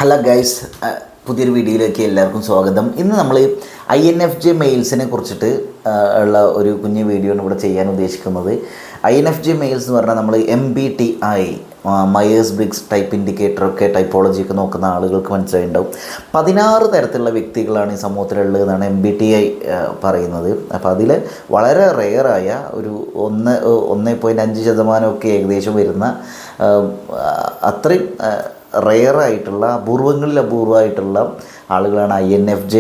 Hello guys, പുതിയൊരു വീഡിയോയിലേക്ക് എല്ലാവർക്കും സ്വാഗതം. ഇന്ന് നമ്മൾ INFJ മെയിൽസിനെ കുറിച്ചിട്ട് ഉള്ള ഒരു കുഞ്ഞു വീഡിയോ ആണ് ഇവിടെ ചെയ്യാൻ ഉദ്ദേശിക്കുന്നത്. INFJ മെയിൽസ് എന്ന് പറഞ്ഞാൽ നമ്മൾ MBTI, മയേഴ്സ് ബ്രിഗ്സ് ടൈപ്പ് ഇൻഡിക്കേറ്ററൊക്കെ ടൈപ്പോളജിയൊക്കെ നോക്കുന്ന ആളുകൾക്ക് മനസ്സിലായിട്ടുണ്ടാവും. 16 തരത്തിലുള്ള വ്യക്തികളാണ് ഈ സമൂഹത്തിലുള്ളതെന്നാണ് MBTI പറയുന്നത്. അപ്പോൾ അതിൽ വളരെ റെയറായ ഒരു 1.5% ഒക്കെ ഏകദേശം വരുന്ന അത്രയും റെയറായിട്ടുള്ള അപൂർവങ്ങളിൽ അപൂർവമായിട്ടുള്ള ആളുകളാണ് INFJ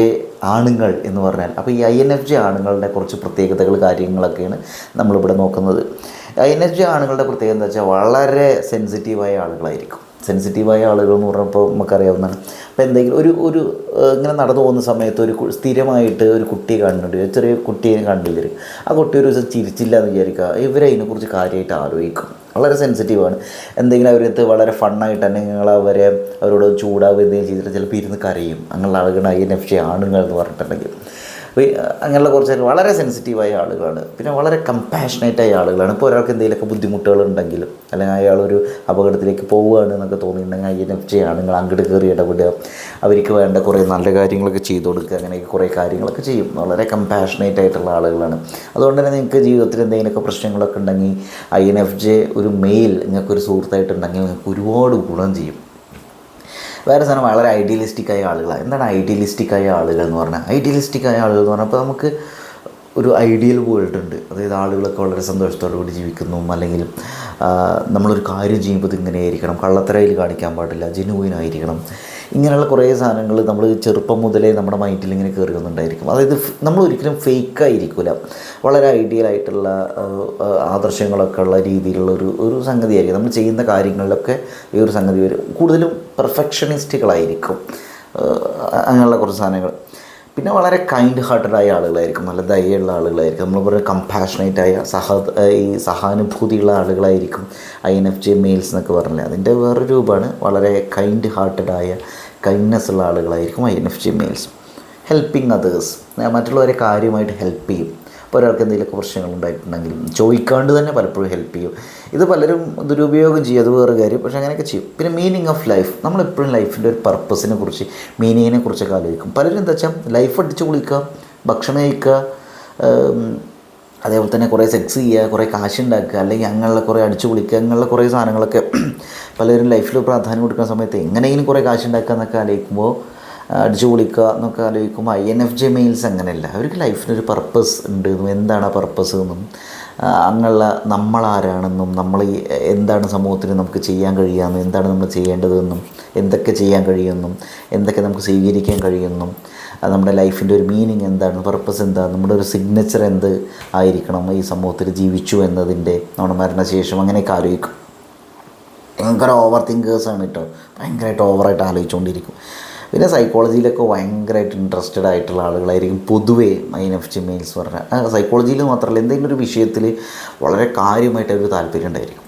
ആണുങ്ങൾ എന്ന് പറഞ്ഞാൽ. അപ്പോൾ ഈ INFJ ആണുങ്ങളുടെ കുറച്ച് പ്രത്യേകതകൾ കാര്യങ്ങളൊക്കെയാണ് നമ്മളിവിടെ നോക്കുന്നത്. INFJ ആണുങ്ങളുടെ പ്രത്യേകത എന്താ വെച്ചാൽ വളരെ സെൻസിറ്റീവായ ആളുകളായിരിക്കും. സെൻസിറ്റീവായ ആളുകൾ എന്ന് പറഞ്ഞപ്പോൾ നമുക്കറിയാവുന്നതാണ്. അപ്പോൾ എന്തെങ്കിലും ഒരു ഇങ്ങനെ നടന്നു പോകുന്ന സമയത്ത് സ്ഥിരമായിട്ട് ഒരു കുട്ടിയെ കാണുന്നുണ്ട്, ചെറിയ കുട്ടിയെ കണ്ടില്ല, ആ കുട്ടി ഒരു ദിവസം ചിരിച്ചില്ല എന്ന് വിചാരിക്കുക, ഇവരതിനെക്കുറിച്ച് കാര്യമായിട്ട് ആലോചിക്കും. വളരെ സെൻസിറ്റീവാണ്. എന്തെങ്കിലും അവരടുത്ത് വളരെ ഫണ്ണായിട്ട് തന്നെ അവരോട് ചൂടാവുക എന്തെങ്കിലും ചെയ്തിട്ട് ചിലപ്പോൾ ഇരുന്ന് കരയും. അങ്ങനെയുള്ള ആളുകളാണ് INFJ ആണുങ്ങൾ എന്ന് പറഞ്ഞിട്ടുണ്ടെങ്കിൽ. അപ്പോൾ അങ്ങനെയുള്ള കുറച്ച് വളരെ സെൻസിറ്റീവായ ആളുകളാണ്. പിന്നെ വളരെ കമ്പാഷനേറ്റായ ആളുകളാണ്. ഇപ്പോൾ ഒരാൾക്ക് എന്തെങ്കിലുമൊക്കെ ബുദ്ധിമുട്ടുകളുണ്ടെങ്കിലും അല്ലെങ്കിൽ അയാളൊരു അപകടത്തിലേക്ക് പോവുകയാണ് എന്നൊക്കെ തോന്നിയിട്ടുണ്ടെങ്കിൽ INFJ ആണുങ്ങൾ അങ്ങോട്ട് കയറി ഇടപെടുക, അവർക്ക് വേണ്ട കുറേ നല്ല കാര്യങ്ങളൊക്കെ ചെയ്തു കൊടുക്കുക, അങ്ങനെയൊക്കെ കുറേ കാര്യങ്ങളൊക്കെ ചെയ്യും. വളരെ കമ്പാഷനേറ്റ് ആയിട്ടുള്ള ആളുകളാണ്. അതുകൊണ്ട് തന്നെ നിങ്ങൾക്ക് ജീവിതത്തിൽ എന്തെങ്കിലുമൊക്കെ പ്രശ്നങ്ങളൊക്കെ ഉണ്ടെങ്കിൽ INFJ ഒരു മെയിൽ നിങ്ങൾക്കൊരു സുഹൃത്തായിട്ടുണ്ടെങ്കിൽ നിങ്ങൾക്ക് ഒരുപാട് ഗുണം ചെയ്യും. വേറെ സാധനം വളരെ ഐഡിയലിസ്റ്റിക്കായ ആളുകളാണ്. എന്താണ് ഐഡിയലിസ്റ്റിക്കായ ആളുകൾ എന്ന് പറഞ്ഞാൽ? ഐഡിയലിസ്റ്റിക്കായ ആളുകൾ എന്ന് പറഞ്ഞപ്പോൾ നമുക്ക് ഒരു ഐഡിയൽ വേൾഡ് ഉണ്ട്. അതായത് ആളുകളൊക്കെ വളരെ സന്തോഷത്തോടു കൂടി ജീവിക്കുന്നു, അല്ലെങ്കിൽ നമ്മളൊരു കാര്യം ചെയ്യുമ്പോൾ ഇത് ഇങ്ങനെയായിരിക്കണം, കള്ളത്തരയിൽ കാണിക്കാൻ പാടില്ല, ജെനുവിനായിരിക്കണം. ഇങ്ങനെയുള്ള കുറേ സാധനങ്ങൾ നമ്മൾ ചെറുപ്പം മുതലേ നമ്മുടെ മൈൻഡിൽ ഇങ്ങനെ കയറി വന്നിട്ടുണ്ടായിരിക്കും. അതായത് നമ്മൾ ഒരിക്കലും ഫേക്കായിരിക്കില്ല, വളരെ ഐഡിയലായിട്ടുള്ള ആദർശങ്ങളൊക്കെ ഉള്ള രീതിയിലുള്ള ഒരു സംഗതിയായിരിക്കും. നമ്മൾ ചെയ്യുന്ന കാര്യങ്ങളിലൊക്കെ ഈ ഒരു സംഗതി വരും. കൂടുതലും പെർഫെക്ഷനിസ്റ്റുകളായിരിക്കും അങ്ങനെയുള്ള കുറച്ച് സാധനങ്ങൾ. പിന്നെ വളരെ കൈൻഡ് ഹാർട്ടഡായ ആളുകളായിരിക്കും, നല്ല ദയയുള്ള ആളുകളായിരിക്കും. നമ്മൾ പറയുന്ന കമ്പാഷനേറ്റായ സഹാനുഭൂതിയുള്ള ആളുകളായിരിക്കും INFJ മെയിൽസ് എന്നൊക്കെ പറഞ്ഞാൽ. അതിൻ്റെ വേറൊരു രൂപമാണ്. വളരെ കൈൻഡ് ഹാർട്ടഡായ കൈൻഡ്നെസ് ഉള്ള ആളുകളായിരിക്കും INFJ മെയിൽസ്. ഹെൽപ്പിംഗ് അതേഴ്സ്, മറ്റുള്ളവരെ കാര്യമായിട്ട് ഹെൽപ്പ് ചെയ്യും. ഇപ്പോൾ ഒരാൾക്ക് എന്തെങ്കിലുമൊക്കെ പ്രശ്നങ്ങൾ ഉണ്ടായിട്ടുണ്ടെങ്കിലും ചോദിക്കാണ്ട് തന്നെ പലപ്പോഴും ഹെൽപ്പ് ചെയ്യും. ഇത് പലരും ദുരുപയോഗം ചെയ്യും, അത് വേറെ കാര്യം, പക്ഷേ അങ്ങനെയൊക്കെ ചെയ്യും. പിന്നെ മീനിങ് ഓഫ് ലൈഫ്, നമ്മളെപ്പോഴും ലൈഫിൻ്റെ ഒരു പർപ്പസിനെ കുറിച്ച്, മീനിങ്ങിനെ കുറിച്ചൊക്കെ ആലോചിക്കും. പലരും എന്താ വെച്ചാൽ ലൈഫ് അടിച്ച് കുളിക്കുക, ഭക്ഷണം കഴിക്കുക, അതേപോലെ തന്നെ കുറേ സെക്സ് ചെയ്യുക, കുറേ കാശുണ്ടാക്കുക, അല്ലെങ്കിൽ അങ്ങനെയുള്ള കുറേ അടിച്ചു കുളിക്കുക, അങ്ങനെയുള്ള കുറേ സാധനങ്ങളൊക്കെ പലരും ലൈഫിൽ പ്രാധാന്യം കൊടുക്കുന്ന സമയത്ത് എങ്ങനെയെങ്കിലും കുറേ കാശുണ്ടാക്കുക എന്നൊക്കെ ആലോചിക്കുമ്പോൾ, അടിച്ചു പൊളിക്കുക എന്നൊക്കെ ആലോചിക്കുമ്പോൾ INFJ മെയിൽസ് അങ്ങനെയല്ല. അവർക്ക് ലൈഫിനൊരു പർപ്പസ് ഉണ്ട് എന്നും, എന്താണ് ആ പർപ്പസ് എന്നും, അങ്ങനെയുള്ള നമ്മളാരാണെന്നും, നമ്മൾ എന്താണ് സമൂഹത്തിന് നമുക്ക് ചെയ്യാൻ കഴിയുമെന്നും, എന്താണ് നമ്മൾ ചെയ്യേണ്ടതെന്നും, എന്തൊക്കെ ചെയ്യാൻ കഴിയുമെന്നും, എന്തൊക്കെ നമുക്ക് സ്വീകരിക്കാൻ കഴിയുമെന്നും, നമ്മുടെ ലൈഫിൻ്റെ ഒരു മീനിങ് എന്താണ്, പർപ്പസ് എന്താണ്, നമ്മുടെ ഒരു സിഗ്നേച്ചർ എന്ത് ആയിരിക്കണം ഈ സമൂഹത്തിൽ ജീവിച്ചു എന്നതിൻ്റെ, നമ്മുടെ മരണശേഷം, അങ്ങനെയൊക്കെ ആലോചിക്കും. ഭയങ്കര ഓവർ തിങ്കേഴ്സാണ് കേട്ടോ. ഭയങ്കരമായിട്ട് ഓവറായിട്ട് ആലോചിച്ചുകൊണ്ടിരിക്കും. പിന്നെ സൈക്കോളജിയിലൊക്കെ ഭയങ്കരമായിട്ട് ഇൻട്രസ്റ്റഡ് ആയിട്ടുള്ള ആളുകളായിരിക്കും പൊതുവേ INFJ മെയിൽസ് പറഞ്ഞാൽ. സൈക്കോളജിയിൽ മാത്രമല്ല, എന്തെങ്കിലും ഒരു വിഷയത്തിൽ വളരെ കാര്യമായിട്ട് ഒരു താല്പര്യം ഉണ്ടായിരിക്കും.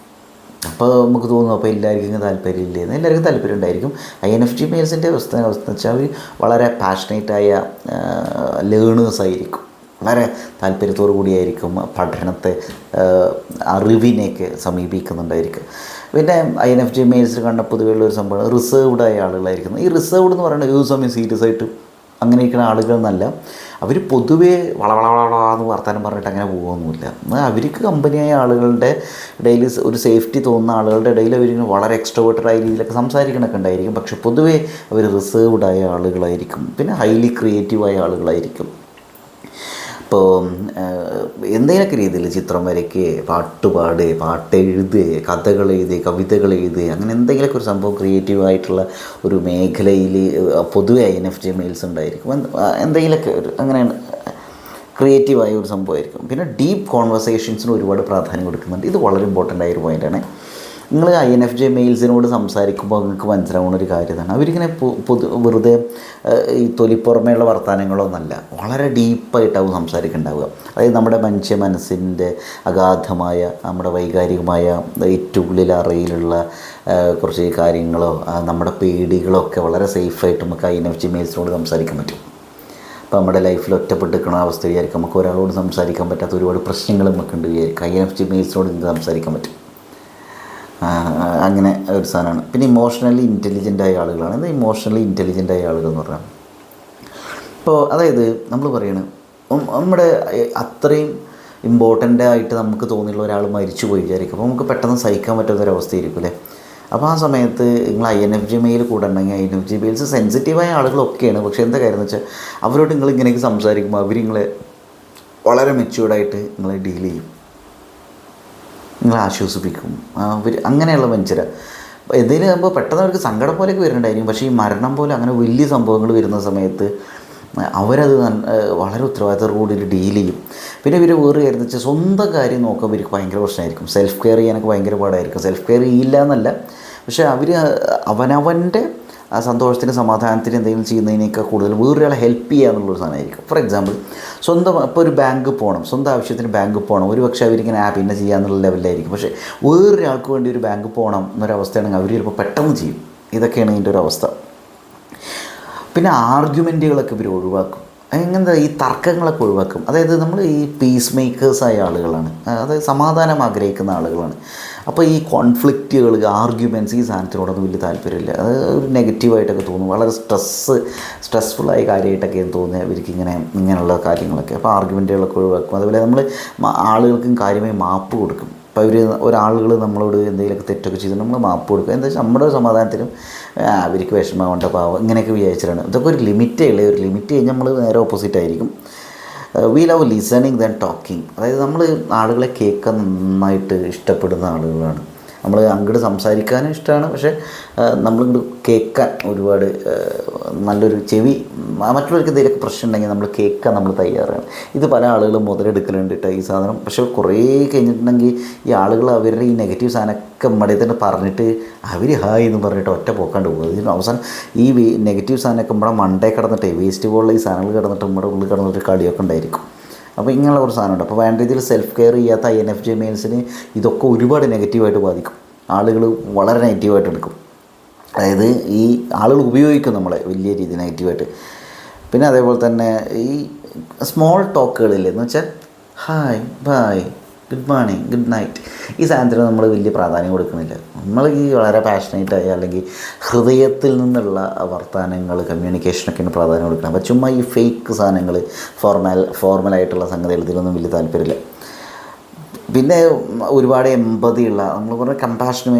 അപ്പോൾ നമുക്ക് തോന്നും അപ്പോൾ എല്ലാവർക്കും താല്പര്യമില്ലേന്ന്. എല്ലാവർക്കും താല്പര്യം ഉണ്ടായിരിക്കും. INFJ മെയിൽസിൻ്റെ അവസ്ഥ വെച്ചാൽ അവർ വളരെ പാഷനേറ്റായ ലേണേഴ്സായിരിക്കും. വളരെ താല്പര്യത്തോടു കൂടിയായിരിക്കും പഠനത്തെ, അറിവിനെയൊക്കെ സമീപിക്കുന്നുണ്ടായിരിക്കും. പിന്നെ INFJ മെയിൽസിൽ കണ്ട പൊതുവെയുള്ളൊരു സംഭവമാണ് റിസേർവ്ഡായ ആളുകളായിരിക്കുന്നത്. ഈ റിസേർവ്ഡ് എന്ന് പറയുന്നത് ഏത് സമയം സീരിയസ് ആയിട്ട് അങ്ങനെ ഇരിക്കുന്ന ആളുകൾ എന്നല്ല. അവർ പൊതുവേ വളവളവളാന്ന് വർത്താനം പറഞ്ഞിട്ട് അങ്ങനെ പോകുമൊന്നുമില്ല. അവർക്ക് കമ്പനിയായ ആളുകളുടെ ഇടയിൽ, ഒരു സേഫ്റ്റി തോന്നുന്ന ആളുകളുടെ ഇടയിൽ അവരിങ്ങനെ വളരെ എക്സ്ട്രോവേർട്ടഡായ രീതിയിലൊക്കെ സംസാരിക്കണമൊക്കെ ഉണ്ടായിരിക്കും. പക്ഷെ പൊതുവേ അവർ റിസേർവ്ഡായ ആളുകളായിരിക്കും. പിന്നെ ഹൈലി ക്രിയേറ്റീവായ ആളുകളായിരിക്കും. ഇപ്പോൾ എന്തെങ്കിലുമൊക്കെ രീതിയിൽ ചിത്രം വരയ്ക്കുക, പാട്ട് പാടുക, പാട്ട് എഴുതുക, കഥകൾ എഴുതുക, കവിതകൾ എഴുതുക, അങ്ങനെ എന്തെങ്കിലുമൊക്കെ ഒരു സംഭവം ക്രിയേറ്റീവായിട്ടുള്ള ഒരു മേഖലയിൽ പൊതുവെ INFJ മെയിൽസ് ഉണ്ടായിരിക്കും. എന്തെങ്കിലുമൊക്കെ അങ്ങനെയാണ് ക്രിയേറ്റീവായ ഒരു സംഭവമായിരിക്കും. പിന്നെ ഡീപ്പ് കോൺവെർസേഷൻസിന് ഒരുപാട് പ്രാധാന്യം കൊടുക്കുന്നുണ്ട്. ഇത് വളരെ ഇമ്പോർട്ടൻ്റ് ആയൊരു പോയിൻ്റാണ്. നിങ്ങൾ INFJ മെയിൽസിനോട് സംസാരിക്കുമ്പോൾ നിങ്ങൾക്ക് മനസ്സിലാവുന്ന ഒരു കാര്യമാണ്, അവരിങ്ങനെ വെറുതെ ഈ തൊലിപ്പുറമേയുള്ള വർത്തമാനങ്ങളൊന്നല്ല, വളരെ ഡീപ്പായിട്ടാവും സംസാരിക്കുന്നുണ്ടാവുക. അതായത് നമ്മുടെ മനുഷ്യ മനസ്സിൻ്റെ അഗാധമായ, നമ്മുടെ വൈകാരികമായ ഏറ്റവും ഉള്ളിൽ അറയിലുള്ള കുറച്ച് കാര്യങ്ങളോ നമ്മുടെ പേടികളോ ഒക്കെ വളരെ സേഫായിട്ട് നമുക്ക് INFJ മെയിൽസിനോട് സംസാരിക്കാൻ പറ്റും. അപ്പോൾ നമ്മുടെ ലൈഫിൽ ഒറ്റപ്പെട്ട് നിൽക്കുന്ന അവസ്ഥ വിചാരിക്കും, നമുക്ക് ഒരാളോട് സംസാരിക്കാൻ പറ്റാത്ത ഒരുപാട് പ്രശ്നങ്ങൾ നമുക്കുണ്ട് വിചാരിക്കും, INFJ മെയിൽസിനോട് നമുക്ക് സംസാരിക്കാൻ പറ്റും. അങ്ങനെ ഒരു സാധനമാണ്. പിന്നെ ഇമോഷണലി ഇൻ്റലിജൻ്റായ ആളുകളാണ്. എന്താ ഇമോഷണലി ഇൻ്റലിജൻ്റായ ആളുകൾ എന്ന് പറഞ്ഞാൽ, ഇപ്പോൾ അതായത് നമ്മൾ പറയണം നമ്മുടെ അത്രയും ഇമ്പോർട്ടൻ്റ് ആയിട്ട് നമുക്ക് തോന്നിയുള്ള ഒരാൾ മരിച്ചു പോയി വിചാരിക്കും. അപ്പോൾ നമുക്ക് പെട്ടെന്ന് സഹിക്കാൻ പറ്റുന്നൊരവസ്ഥയായിരിക്കും അല്ലേ. അപ്പോൾ ആ സമയത്ത് നിങ്ങൾ INFJ മെയിൽ കൂടെ ഉണ്ടെങ്കിൽ INFJ മെയിൽസ് സെൻസിറ്റീവായ ആളുകളൊക്കെയാണ്. പക്ഷേ എന്താ കാര്യം എന്ന് വെച്ചാൽ അവരോട് നിങ്ങൾ ഇങ്ങനെയൊക്കെ സംസാരിക്കുമ്പോൾ അവർ നിങ്ങളെ വളരെ മെച്യൂർഡായിട്ട് നിങ്ങളെ ഡീൽ ചെയ്യും, നിങ്ങളെ ആശ്വസിപ്പിക്കും. അവർ അങ്ങനെയുള്ള മനുഷ്യരാണ്. എന്തെങ്കിലും ആകുമ്പോൾ പെട്ടെന്ന് അവർക്ക് സങ്കടം പോലെയൊക്കെ വരുന്നുണ്ടായിരിക്കും. പക്ഷേ ഈ മരണം പോലെ അങ്ങനെ വലിയ സംഭവങ്ങൾ വരുന്ന സമയത്ത് അവരത് വളരെ ഉത്തരവാദിത്തത്തോടുകൂടി ഡീൽ ചെയ്യും. പിന്നെ ഇവർ വേറെ കാര്യം വെച്ചാൽ സ്വന്തം കാര്യം നോക്കുമ്പോൾ ഇവർക്ക് ഭയങ്കര പ്രശ്നമായിരിക്കും. സെൽഫ് കെയർ ചെയ്യാനൊക്കെ ഭയങ്കര പാടായിരിക്കും. സെൽഫ് കെയർ ചെയ്യില്ല എന്നല്ല, പക്ഷേ അവർ അവനവൻ്റെ സന്തോഷത്തിന് സമാധാനത്തിന് എന്തെങ്കിലും ചെയ്യുന്നതിനേക്കാൾ കൂടുതൽ വേറൊരാളെ ഹെൽപ്പ് ചെയ്യുക എന്നുള്ളൊരു സാധനമായിരിക്കും. ഫോർ എക്സാമ്പിൾ, സ്വന്തം ഇപ്പോൾ ഒരു ബാങ്ക് പോകണം, സ്വന്തം ആവശ്യത്തിന് ബാങ്ക് പോകണം, ഒരു പക്ഷേ അവരിങ്ങനെ പിന്നെ ചെയ്യുക എന്നുള്ള ലെവലിലായിരിക്കും. പക്ഷേ വേറൊരാൾക്ക് വേണ്ടി ഒരു ബാങ്ക് പോകണം എന്നൊരവസ്ഥയാണെങ്കിൽ അവർ ചിലപ്പോൾ പെട്ടെന്ന് ചെയ്യും. ഇതൊക്കെയാണ് ഇതിൻ്റെ ഒരു അവസ്ഥ. പിന്നെ ആർഗ്യുമെൻറ്റുകളൊക്കെ ഇവർ ഒഴിവാക്കും. എങ്ങനത്തെ ഈ തർക്കങ്ങളൊക്കെ ഒഴിവാക്കും. അതായത് നമ്മൾ ഈ പീസ് മേക്കേഴ്സായ ആളുകളാണ്, അതായത് സമാധാനം ആഗ്രഹിക്കുന്ന ആളുകളാണ്. അപ്പോൾ ഈ കോൺഫ്ലിക്റ്റുകൾ, ആർഗ്യുമെൻറ്റ്സ്, ഈ സാധനത്തിനോടൊന്നും വലിയ താല്പര്യമില്ല. അത് ഒരു നെഗറ്റീവായിട്ടൊക്കെ തോന്നും. വളരെ സ്ട്രെസ്ഫുള്ളായ കാര്യമായിട്ടൊക്കെ തോന്നുക ഇവർക്ക് ഇങ്ങനെയുള്ള കാര്യങ്ങളൊക്കെ. അപ്പോൾ ആർഗ്യുമെൻറ്റുകളൊക്കെ ഒഴിവാക്കും. അതുപോലെ നമ്മൾ ആളുകൾക്കും കാര്യമായി മാപ്പ് കൊടുക്കും. ഇപ്പോൾ ഒരാളുകൾ നമ്മളോട് എന്തെങ്കിലുമൊക്കെ തെറ്റൊക്കെ ചെയ്ത് നമ്മൾ മാപ്പ് കൊടുക്കുക. എന്താ വെച്ചാൽ നമ്മുടെ ഒരു സമാധാനത്തിനും അവർക്ക് വിഷമം കൊണ്ട് പാവം ഇങ്ങനെയൊക്കെ വിചാരിച്ചിട്ടാണ്. ഇതൊക്കെ ഒരു ലിമിറ്റേ ഉള്ളൂ. ഒരു ലിമിറ്റ് കഴിഞ്ഞാൽ നമ്മൾ നേരെ ഓപ്പോസിറ്റ് ആയിരിക്കും. We love listening than talking. അതായത് നമ്മൾ ആളുകളെ കേൾക്കാൻ നന്നായിട്ട് ഇഷ്ടപ്പെടുന്ന ആളുകളാണ്. നമ്മൾ അങ്ങോട്ട് സംസാരിക്കാനും ഇഷ്ടമാണ്, പക്ഷേ നമ്മളിങ്ങോട്ട് കേൾക്കാൻ ഒരുപാട് നല്ലൊരു ചെവി, മറ്റുള്ളവർക്ക് എന്തെങ്കിലുമൊക്കെ പ്രശ്നം ഉണ്ടെങ്കിൽ നമ്മൾ കേൾക്കാൻ നമ്മൾ തയ്യാറാണ്. ഇത് പല ആളുകളും മുതലെടുക്കലുണ്ട് കേട്ടോ ഈ സാധനം. പക്ഷേ കുറേ കഴിഞ്ഞിട്ടുണ്ടെങ്കിൽ ഈ ആളുകൾ അവരുടെ ഈ നെഗറ്റീവ് സാധനമൊക്കെ നമ്മുടെ തന്നെ പറഞ്ഞിട്ട് അവർ ഹായ് എന്ന് പറഞ്ഞിട്ട് ഒറ്റ പോക്കാണ്ട് പോകും. ഇതിന് അവസാനം ഈ നെഗറ്റീവ് സാധനമൊക്കെ നമ്മുടെ മണ്ടേ കിടന്നിട്ട് വേസ്റ്റ് പോലുള്ള ഈ സാധനങ്ങൾ കിടന്നിട്ട് നമ്മുടെ ഉള്ളിൽ കിടന്നിട്ട് കളിയൊക്കെ ഉണ്ടായിരിക്കും. അപ്പോൾ ഇങ്ങനെയുള്ള ഒരു സാധനമുണ്ട്. അപ്പോൾ വേണ്ട രീതിയിൽ സെൽഫ് കെയർ ചെയ്യാത്ത INFJ മെയിൽസിന് ഇതൊക്കെ ഒരുപാട് നെഗറ്റീവായിട്ട് ബാധിക്കും. ആളുകൾ വളരെ നെഗറ്റീവായിട്ട് എടുക്കും. അതായത് ഈ ആളുകൾ ഉപയോഗിക്കും നമ്മളെ വലിയ രീതിയിൽ നെഗറ്റീവായിട്ട്. പിന്നെ അതേപോലെ തന്നെ ഈ സ്മോൾ ടോക്കുകളില്ലേ എന്ന് വെച്ചാൽ hi bye good morning good night, ഈ സാധനത്തിന് നമ്മൾ വലിയ പ്രാധാന്യം കൊടുക്കുന്നില്ല. നമ്മൾ ഈ വളരെ പാഷനേറ്റായി അല്ലെങ്കിൽ ഹൃദയത്തിൽ നിന്നുള്ള വർത്തമാനങ്ങൾ, കമ്മ്യൂണിക്കേഷനൊക്കെയാണ് പ്രാധാന്യം കൊടുക്കണം. അപ്പോൾ ചുമ്മാ ഈ ഫേക്ക് സാധനങ്ങൾ, ഫോർമലായിട്ടുള്ള സംഗതികൾ ഇതിലൊന്നും വലിയ താല്പര്യമില്ല. പിന്നെ ഒരുപാട് എമ്പതിയുള്ള, നമ്മൾ പറഞ്ഞ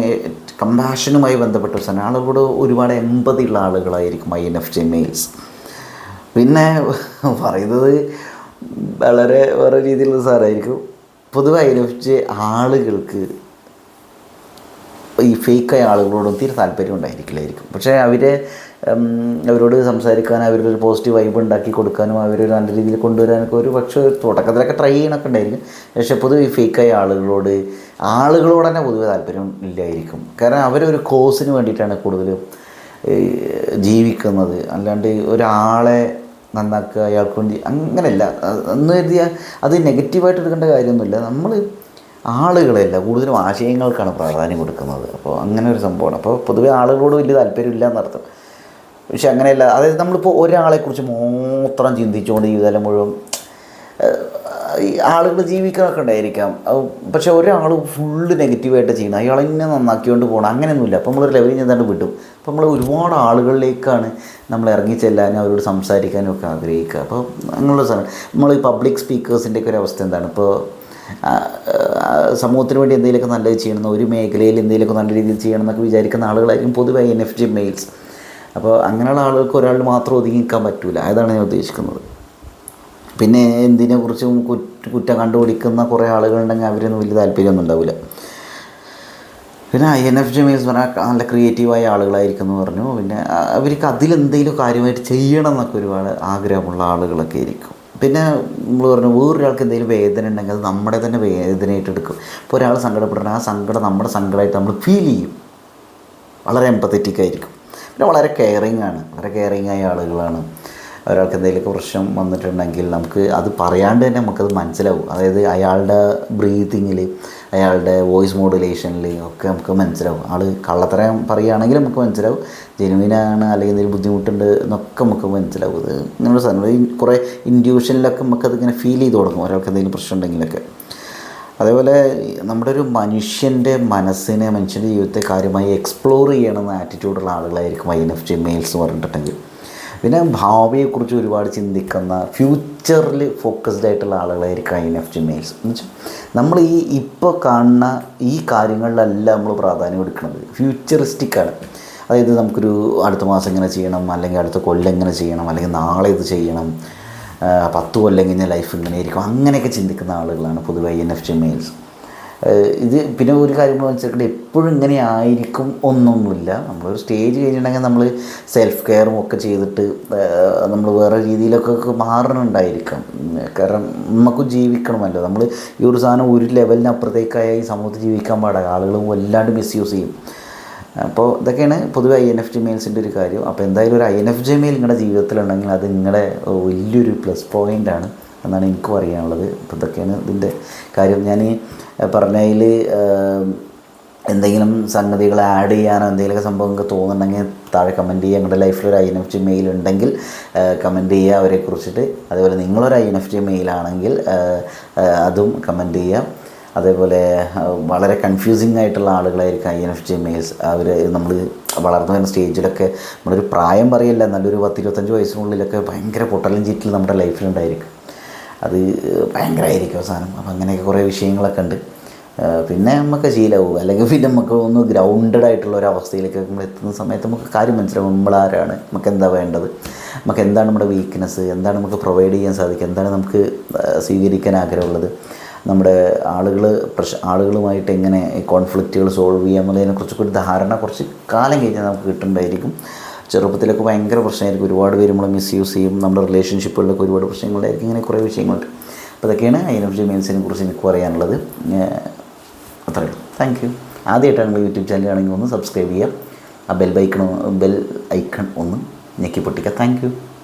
കമ്പാഷനുമായി ബന്ധപ്പെട്ട ഒരു സാധനം, ആളുകളോട് ഒരുപാട് എമ്പതിയുള്ള ആളുകളായിരിക്കും INFJ മെയിൽസ്. പിന്നെ പറയുന്നത് വളരെ വേറെ രീതിയിലുള്ള സാധനമായിരിക്കും. പൊതുവെ INFJ ആളുകൾക്ക് ഈ ഫേക്കായ ആളുകളോടും തീരെ താല്പര്യം ഉണ്ടായിരിക്കില്ലായിരിക്കും. പക്ഷേ അവരോട് സംസാരിക്കാൻ, അവരുടെ ഒരു പോസിറ്റീവ് വൈബ് ഉണ്ടാക്കി കൊടുക്കാനും അവരൊരു നല്ല രീതിയിൽ കൊണ്ടുവരാനൊക്കെ ഒരു പക്ഷേ തുടക്കത്തിലൊക്കെ ട്രൈ ചെയ്യണമൊക്കെ ഉണ്ടായിരിക്കും. പക്ഷേ പൊതുവെ ഈ ഫേക്കായ ആളുകളോട് തന്നെ പൊതുവെ താല്പര്യം ഇല്ലായിരിക്കും. കാരണം അവരൊരു കോസിന് വേണ്ടിയിട്ടാണ് കൂടുതലും ജീവിക്കുന്നത്. അല്ലാണ്ട് ഒരാളെ നന്നാക്കുക, അയാൾക്ക് വേണ്ടി അങ്ങനെയല്ല എന്ന് കരുതിയാൽ അത് നെഗറ്റീവായിട്ട് എടുക്കേണ്ട കാര്യമൊന്നുമില്ല. നമ്മൾ ആളുകളെയല്ല, കൂടുതലും ആശയങ്ങൾക്കാണ് പ്രാധാന്യം കൊടുക്കുന്നത്. അപ്പോൾ അങ്ങനെ ഒരു സംഭവമാണ്. അപ്പോൾ പൊതുവെ ആളുകളോട് വലിയ താല്പര്യമില്ല എന്നർത്ഥം. പക്ഷെ അങ്ങനെയല്ല, അതായത് നമ്മളിപ്പോൾ ഒരാളെക്കുറിച്ച് മാത്രം ചിന്തിച്ചുകൊണ്ട് ജീവിതകാലം മുഴുവൻ ഈ ആളുകൾ ജീവിക്കാനൊക്കെ ഉണ്ടായിരിക്കാം. പക്ഷെ ഒരാൾ ഫുള്ള് നെഗറ്റീവായിട്ട് ചെയ്യണം, അയാളെന്നെ നന്നാക്കിക്കൊണ്ട് പോകണം, അങ്ങനെയൊന്നുമില്ല. അപ്പോൾ നമ്മളൊരു ലെവലിൽ ചെന്നാണ്ട് വിടും. അപ്പോൾ നമ്മൾ ഒരുപാട് ആളുകളിലേക്കാണ് നമ്മൾ ഇറങ്ങിച്ചെല്ലാനും അവരോട് സംസാരിക്കാനും ഒക്കെ ആഗ്രഹിക്കുക. അപ്പോൾ അങ്ങനെയുള്ള സാധനം നമ്മൾ ഈ പബ്ലിക് സ്പീക്കേഴ്സിൻ്റെയൊക്കെ ഒരു അവസ്ഥ എന്താണ്, ഇപ്പോൾ സമൂഹത്തിന് വേണ്ടി എന്തെങ്കിലുമൊക്കെ നല്ലത് ചെയ്യണം, ഒരു മേഖലയിൽ എന്തെങ്കിലുമൊക്കെ നല്ല രീതിയിൽ ചെയ്യണം എന്നൊക്കെ വിചാരിക്കുന്ന ആളുകളായിരിക്കും പൊതുവെ INFJ മെയിൽസ്. അപ്പോൾ അങ്ങനെയുള്ള ആളുകൾക്ക് ഒരാൾ മാത്രം ഒതുങ്ങി നിൽക്കാൻ പറ്റില്ല. അതാണ് ഞാൻ ഉദ്ദേശിക്കുന്നത്. പിന്നെ എന്തിനെക്കുറിച്ചും കുറ്റം കണ്ടുപിടിക്കുന്ന കുറേ ആളുകളുണ്ടെങ്കിൽ അവരൊന്നും വലിയ താല്പര്യമൊന്നും ഉണ്ടാവില്ല. പിന്നെ INFJ മെയിൽസ് പറഞ്ഞാൽ നല്ല ക്രിയേറ്റീവായ ആളുകളായിരിക്കും എന്ന് പറഞ്ഞു. പിന്നെ അവർക്ക് അതിലെന്തെങ്കിലും കാര്യമായിട്ട് ചെയ്യണം എന്നൊക്കെ ഒരുപാട് ആഗ്രഹമുള്ള ആളുകളൊക്കെ ആയിരിക്കും. പിന്നെ നമ്മൾ പറഞ്ഞു വേറൊരാൾക്ക് എന്തെങ്കിലും വേദന ഉണ്ടെങ്കിൽ അത് നമ്മുടെ തന്നെ വേദനയായിട്ട് എടുക്കും. ഇപ്പോൾ ഒരാൾ സങ്കടപ്പെടണം, ആ സങ്കടം നമ്മുടെ സങ്കടമായിട്ട് നമ്മൾ ഫീൽ ചെയ്യും. വളരെ എമ്പത്തറ്റിക് ആയിരിക്കും. പിന്നെ വളരെ കെയറിങ് ആയ ആളുകളാണ്. ഒരാൾക്ക് എന്തെങ്കിലുമൊക്കെ പ്രശ്നം വന്നിട്ടുണ്ടെങ്കിൽ നമുക്ക് അത് പറയാണ്ട് തന്നെ നമുക്കത് മനസ്സിലാവും. അതായത് അയാളുടെ ബ്രീതിങ്ങിൽ, അയാളുടെ വോയിസ് മോഡുലേഷനിൽ ഒക്കെ നമുക്ക് മനസ്സിലാവും. ആൾ കള്ളത്തരം പറയുകയാണെങ്കിൽ നമുക്ക് മനസ്സിലാവും, ജെനുവിനാണ് അല്ലെങ്കിൽ എന്തെങ്കിലും ബുദ്ധിമുട്ടുണ്ട് എന്നൊക്കെ നമുക്ക് മനസ്സിലാവും. ഇത് ഇങ്ങനെയുള്ള സാധനം ഈ കുറേ ഇൻഡ്യൂഷനിലൊക്കെ നമുക്കതിങ്ങനെ ഫീൽ ചെയ്ത് തുടങ്ങും ഒരാൾക്ക് എന്തെങ്കിലും പ്രശ്നം ഉണ്ടെങ്കിലൊക്കെ. അതേപോലെ നമ്മുടെ ഒരു മനുഷ്യൻ്റെ മനസ്സിനെ, മനുഷ്യൻ്റെ ജീവിതത്തെ കാര്യമായി എക്സ്പ്ലോർ ചെയ്യണമെന്ന ആറ്റിറ്റ്യൂഡുള്ള ആളുകളായിരിക്കും INFJ മെയിൽസ് എന്ന് പറഞ്ഞിട്ടുണ്ടെങ്കിൽ. പിന്നെ ഭാവിയെക്കുറിച്ച് ഒരുപാട് ചിന്തിക്കുന്ന, ഫ്യൂച്ചറിൽ ഫോക്കസ്ഡ് ആയിട്ടുള്ള ആളുകളായിരിക്കും INFJ മെയിൽസ്. എന്ന് വെച്ചാൽ നമ്മൾ ഇപ്പോൾ കാണുന്ന ഈ കാര്യങ്ങളിലല്ല നമ്മൾ പ്രാധാന്യം കൊടുക്കുന്നത്, ഫ്യൂച്ചറിസ്റ്റിക്കാണ്. അതായത് നമുക്കൊരു അടുത്ത മാസം ഇങ്ങനെ ചെയ്യണം, അല്ലെങ്കിൽ അടുത്ത കൊല്ലം ഇങ്ങനെ ചെയ്യണം, അല്ലെങ്കിൽ നാളെ ഇത് ചെയ്യണം, 10 കൊല്ലം കഴിഞ്ഞ ലൈഫ് ഇങ്ങനെ ആയിരിക്കും, അങ്ങനെയൊക്കെ ചിന്തിക്കുന്ന ആളുകളാണ് പൊതുവെ INFJ മെയിൽസ്. ഇത് പിന്നെ ഒരു കാര്യം മനസ്സിലാക്കേണ്ടത്, എപ്പോഴും ഇങ്ങനെ ആയിരിക്കും ഒന്നൊന്നുമില്ല. നമ്മളൊരു സ്റ്റേജ് കഴിഞ്ഞിട്ടുണ്ടെങ്കിൽ നമ്മൾ സെൽഫ് കെയറും ഒക്കെ ചെയ്തിട്ട് നമ്മൾ വേറെ രീതിയിലൊക്കെ മാറണുണ്ടായിരിക്കാം. കാരണം നമുക്കും ജീവിക്കണമല്ലോ. നമ്മൾ ഈ ഒരു സാധനം ഒരു ലെവലിനപ്പുറത്തേക്കായി ഈ സമൂഹത്തിൽ ജീവിക്കാൻ പാടില്ല, ആളുകൾ വല്ലാണ്ട് മിസ്യൂസ് ചെയ്യും. അപ്പോൾ ഇതൊക്കെയാണ് പൊതുവെ INFJ മെയിൽസിൻ്റെ ഒരു കാര്യം. അപ്പോൾ എന്തായാലും ഒരു INFJ മെയിൽ നിങ്ങളുടെ ജീവിതത്തിലുണ്ടെങ്കിൽ അത് നിങ്ങളുടെ വലിയൊരു പ്ലസ് പോയിൻ്റാണ് എന്നാണ് എനിക്ക് പറയാനുള്ളത്. അപ്പോൾ ഇതൊക്കെയാണ് ഇതിൻ്റെ കാര്യം. ഞാൻ പറഞ്ഞതിൽ എന്തെങ്കിലും സംഗതികൾ ആഡ് ചെയ്യാനോ എന്തെങ്കിലുമൊക്കെ സംഭവങ്ങൾക്ക് തോന്നുന്നുണ്ടെങ്കിൽ താഴെ കമൻറ്റ് ചെയ്യുക. നിങ്ങളുടെ ലൈഫിൽ ഒരു INFJ മെയിൽ ഉണ്ടെങ്കിൽ കമൻറ്റ് ചെയ്യുക അവരെക്കുറിച്ചിട്ട്. അതേപോലെ നിങ്ങളൊരു INFJ മെയിലാണെങ്കിൽ അതും കമൻറ്റ് ചെയ്യുക. അതേപോലെ വളരെ കൺഫ്യൂസിങ് ആയിട്ടുള്ള ആളുകളായിരിക്കും INFJ മെയിൽസ്. അവർ നമ്മൾ വളർന്നു വരുന്ന സ്റ്റേജിലൊക്കെ നമ്മളൊരു പ്രായം പറയല്ല, നല്ലൊരു 10-25 വയസ്സിനുള്ളിലൊക്കെ ഭയങ്കര പൊട്ടലും ചീറ്റലും നമ്മുടെ ലൈഫിലുണ്ടായിരിക്കും. അത് ഭയങ്കരമായിരിക്കും അവസാനം. അപ്പം അങ്ങനെയൊക്കെ കുറേ വിഷയങ്ങളൊക്കെ ഉണ്ട്. പിന്നെ നമുക്ക് ശീലമാവും, അല്ലെങ്കിൽ പിന്നെ നമുക്ക് ഒന്ന് ഗ്രൗണ്ടഡ് ആയിട്ടുള്ള ഒരു അവസ്ഥയിലേക്ക് നമ്മൾ എത്തുന്ന സമയത്ത് നമുക്ക് കാര്യം മനസ്സിലാവും, നമ്മളാരാണ്, നമുക്ക് എന്താ വേണ്ടത്, നമുക്ക് എന്താണ് നമ്മുടെ വീക്ക്നെസ്, എന്താണ് നമുക്ക് പ്രൊവൈഡ് ചെയ്യാൻ സാധിക്കുക, എന്താണ് നമുക്ക് സ്വീകരിക്കാൻ ആഗ്രഹമുള്ളത്, നമ്മുടെ ആളുകളുമായിട്ട് എങ്ങനെ കോൺഫ്ലിക്റ്റുകൾ സോൾവ് ചെയ്യാം എന്നുള്ളതിനെക്കുറിച്ചൊക്കെ ഒരു ധാരണ കുറച്ച് കാലം കഴിഞ്ഞാൽ നമുക്ക് കിട്ടുന്നുണ്ടായിരിക്കും. ചെറുപ്പത്തിലൊക്കെ ഭയങ്കര പ്രശ്നമായിരിക്കും, ഒരുപാട് പേര് നമ്മൾ മിസ്യൂസ് ചെയ്യും, നമ്മുടെ റിലേഷൻഷിപ്പുകളിലൊക്കെ ഒരുപാട് പ്രശ്നങ്ങളുണ്ടായിരിക്കും. ഇങ്ങനെ കുറേ വിഷയങ്ങളുണ്ട്. അപ്പോൾ ഇതൊക്കെയാണ് INFJ മെയിൽസിനെ കുറിച്ച് എനിക്ക് പറയാനുള്ളത്. അത്രയും. Thank you. ആദ്യമായിട്ടാണ് നിങ്ങൾ യൂട്യൂബ് ചാനൽ ആണെങ്കിൽ ഒന്ന് സബ്സ്ക്രൈബ് ചെയ്യുക, ആ ബെൽ ഐക്കൺ ഒന്ന് ഞെക്കി പൊട്ടിക്കുക. Thank U.